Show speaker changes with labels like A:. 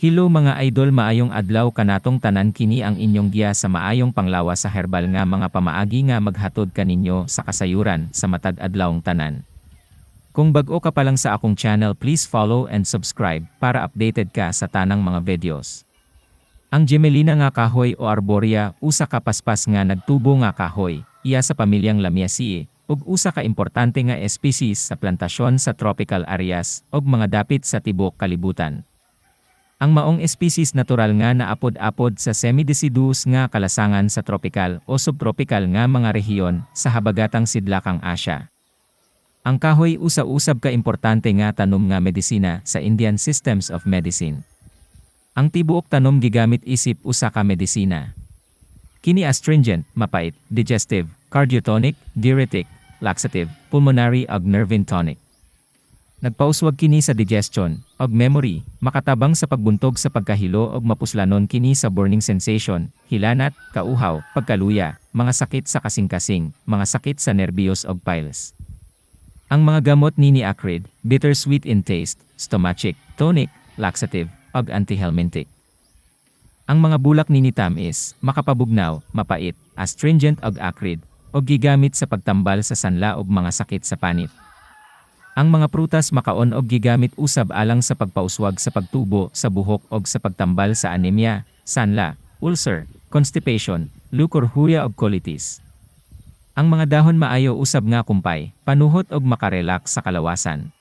A: Hello mga idol, maayong adlaw kanatong tanan, kini ang inyong giya sa maayong panglawas sa herbal nga mga pamaagi nga maghatod kaninyo sa kasayuran sa matag adlawng tanan. Kung bag-o ka pa lang sa akong channel, please follow and subscribe para updated ka sa tanang mga videos. Ang Gemelina nga kahoy o arborea, usa ka paspas nga nagtubo nga kahoy, iya sa pamilyang Lamiaceae, ug usa ka importante nga especies sa plantasyon sa tropical areas ug mga dapit sa tibuok kalibutan. Ang maong especies natural nga naapod-apod sa semideciduous nga kalasangan sa tropical o subtropical nga mga rehiyon sa habagatang sidlakang Asya. Ang kahoy usa-usab ka importante nga tanom nga medisina sa Indian systems of medicine. Ang tibuok tanom gigamit isip usa ka medisina. Kini astringent, mapait, digestive, cardiotonic, diuretic, laxative, pulmonary ug nervine tonic. Nagpauswag kini sa digestion ug memory, makatabang sa pagbuntog sa pagkahilo ug mapuslanon kini sa burning sensation, hilanat, kauhaw, pagkaluya, mga sakit sa kasing-kasing, mga sakit sa nerbiyos ug piles. Ang mga gamot nini acrid, bittersweet in taste, stomachic, tonic, laxative, ug antihelmintic. Ang mga bulak nini tamis, makapabugnaw, mapait, astringent ug acrid, ug gigamit sa pagtambal sa sanla ug mga sakit sa panit. Ang mga prutas makaon og gigamit usab alang sa pagpauswag sa pagtubo sa buhok og sa pagtambal sa anemia, sanla, ulcer, constipation, leukorrhea ug colitis. Ang mga dahon maayo usab nga kumpay, panuhot og makarelax sa kalawasan.